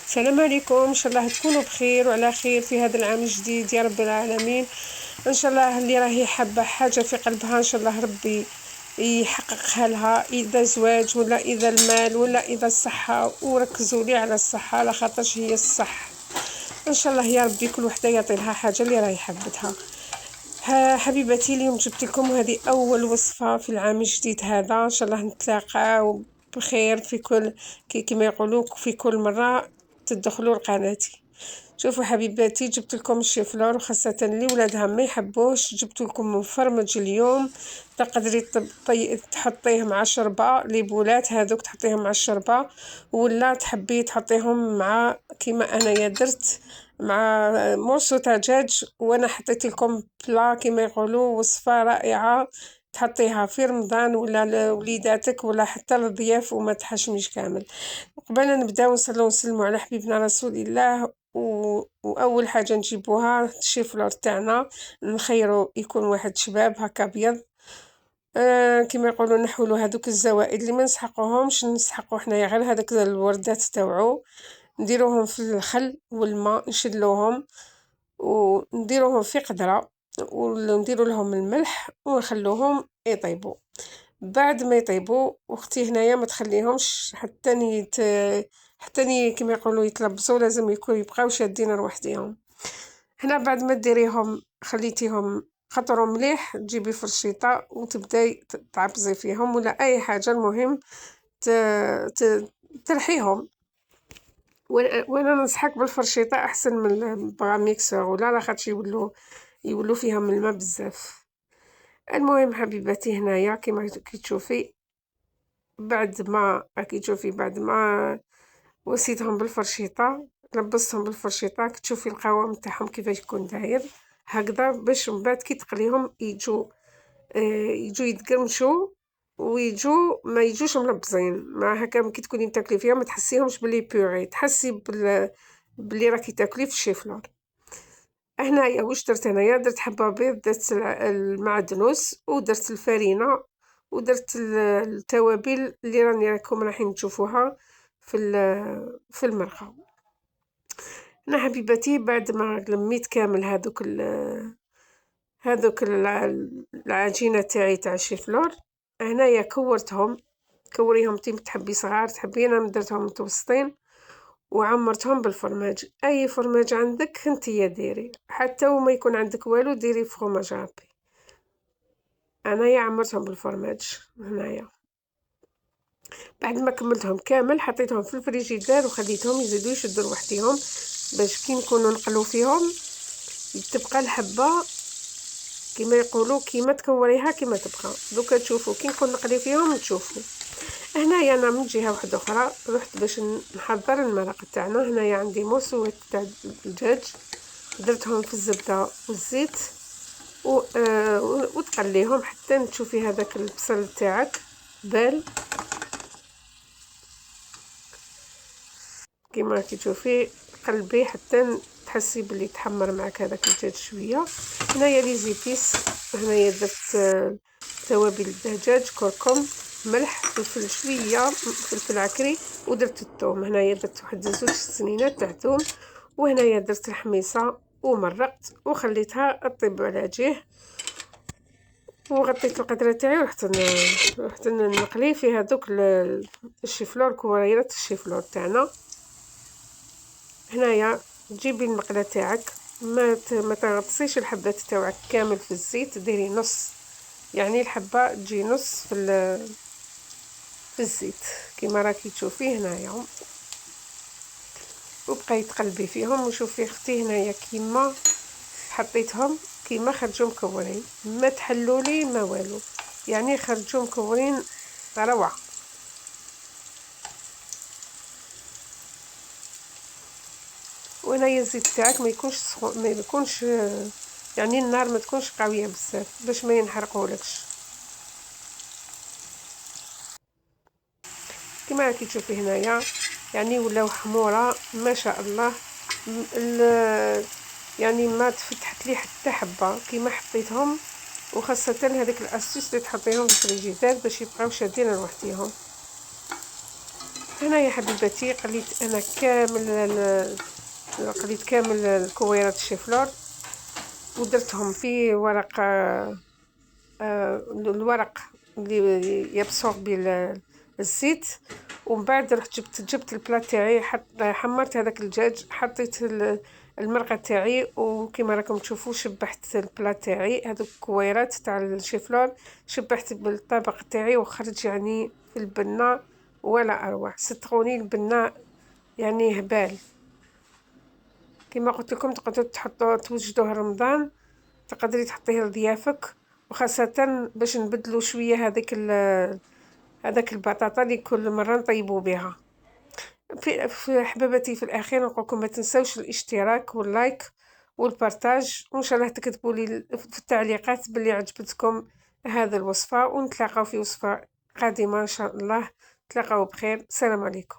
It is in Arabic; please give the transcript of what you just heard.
السلام عليكم، ان شاء الله تكونوا بخير وعلى خير في هذا العام الجديد يا رب العالمين. ان شاء الله اللي راهي حابه حاجه في قلبها ان شاء الله ربي يحققها لها، اذا زواج ولا اذا المال ولا اذا الصحه، وركزوا لي على الصحه على خاطرش هي الصح. ان شاء الله يا ربي كل وحده يعطي لها حاجه اللي راهي حبتها. حبيبتي، اليوم جبت لكم هذه اول وصفه في العام الجديد هذا، ان شاء الله نتلاقاو بخير في كل كما يقولوا في كل مره تدخلوا لقناتي. شوفوا حبيباتي، جبت لكم الشيفلور، وخاصه اللي ولادها ما يحبوش جبت لكم مفرمج اليوم. تقدري تحطيه مع شربه ليبولات هذوك، تحطيهم مع الشربه، ولا تحبي تحطيهم مع كيما انايا درت مع مرسو دجاج. وانا حطيت لكم بلا كيما يقولوا وصفه رائعه تحطيها في رمضان ولا لوليداتك ولا حتى للضياف وما تحشمش كامل. قبل نبداو نصلو ونسلموا على حبيبنا رسول الله، واول حاجه نجيبوها الشيفلور تاعنا، نخيرو يكون واحد شباب هكا ابيض. كما يقولوا نحولو هذوك الزوائد اللي ما نسحقوهمش، نسحقو حنايا غير هذاك الوردات تاوعو، نديروهم في الخل والماء، نشلوهم ونديروهم في قدره ونديروا لهم الملح ونخلوهم يطيبوا. بعد ما يطيبوا اختي هنايا ما تخليهمش حتى كما يقولوا يتلبسوا، لازم يبقاو شادين روحديهم. هنا بعد ما ديريهم خليتيهم خطروا مليح، تجيبي فرشيطه وتبداي تعبزي فيهم ولا اي حاجه، المهم ترحيهم. وانا ننصحك بالفرشيطه احسن من البغاميكسور ولا لا، خاطش يولوا فيهم الماء بزاف. المهم حبيباتي، هنايا كما كتشوفي بعد ما وسيتهم بالفرشيطه، لبستهم بالفرشيطه، كتشوفي القوام تاعهم كيفاش يكون داير هكذا، باش من بعد كي تقليهم يجوا يتقرمشوا ما يجوش ملبزين ما هكا. كي تكوني تاكلي فيهم ما تحسيهمش بلي بيوري، تحسي بلي راكي تاكلي في الشيفلور. هنايا واش درت؟ هنايا درت حبه بيض، درت المعدنوس، ودرت الفرينه، ودرت التوابل اللي راكم رايحين تشوفوها في المرقه. انا حبيباتي بعد ما لميت كامل هذوك العجينه تاعي تاع الشيفلور، هنايا كوريهم تحبي صغار تحبي، انا درتهم متوسطين، وعمرتهم بالفرماج. اي فرماج عندك انتيا ديري، حتى وما يكون عندك والو ديري فرماج ربي. انايا عمرتهم بالفرماج. هنايا بعد ما كملتهم كامل حطيتهم في الفريجيدير وخليتهم يزيدوا يشدوا لوحدهم، باش كي نكونوا نقلو فيهم تبقى الحبه كما يقولوا كيما تكوريها كيما تبقى. دوكا تشوفوا كي نكون نقلي فيهم تشوفوا. هنايا انا من جهه واحده اخرى رحت باش نحضر المرق تاعنا. هنايا عندي موسوات تاع الدجاج، درتهم في الزبده والزيت وتقليهم حتى تشوفي هذاك البصل تاعك بال كما كتشوفي، قلبي حتى تحسي بلي تحمر معك هذاك الدجاج شويه. هنايا لي زيبيس، هنايا درت توابل الدجاج، كركم، ملح، فلفل شويه، فلفل عكري، ودرت الثوم. هنايا درت واحد 2 سنينات تاع ثوم، وهنايا درت الحميصه ومرقت وخليتها تطيب على جهه، وغطيت القدره تاعي ورحت نقلي في هذوك الشيفلور، كوريرات الشيفلور تاعنا. هنايا تجيبي المقله تاعك، ما تغطسيش الحبات تاعك كامل في الزيت، ديري نص، يعني الحبه تجي نص في الزيت كما راكي تشوفي هنايا، وبقاي تقلبي فيهم. وشوفي اختي هنايا كيما حطيتهم كيما خرجوا مكورين، ما تحلولي ما والو، يعني خرجوا مكورين روعه. وهنايا الزيت تاعك ما يكونش يعني النار ما تكونش قويه بزاف باش ما ينحرقولكش. كما راكي تشوفي هنايا يعني ولاو حموره ما شاء الله، يعني ما تفتحت لي حتى حبه كيما حطيتهم. وخاصه هذيك الاسيس اللي تحطيهم في الفريجيدير باش يبقاو شادين لوحديهم. هنا يا حبيبتي قليت كامل الكويرات الشيفلور ودرتهم في ورق، الورق اللي يبسوربي الزيت. ومن بعد رحت جبت البلا تاعي، حمرت هذاك الدجاج، حطيت المرقه تاعي، وكما راكم تشوفوا شبحت البلا تاعي هذوك الكويرات تاع الشيفلور، شبحت بالطبق تاعي وخرج يعني في البنه ولا اروع. ستروني البنه يعني هبال. كما قلت لكم تقدروا تحطوا توجدوه رمضان، تقدري تحطيه لضيافك، وخاصة باش نبدلو شوية هذاك البطاطا اللي كل مرة نطيبو بها. في حبابتي في الاخير نقولكم ما تنسوش الاشتراك واللايك والبارتاج، وان شاء الله تكتبوا لي في التعليقات باللي عجبتكم هذا الوصفة، ونتلاقاو في وصفة قادمة ان شاء الله. تلاقاو بخير، السلام عليكم.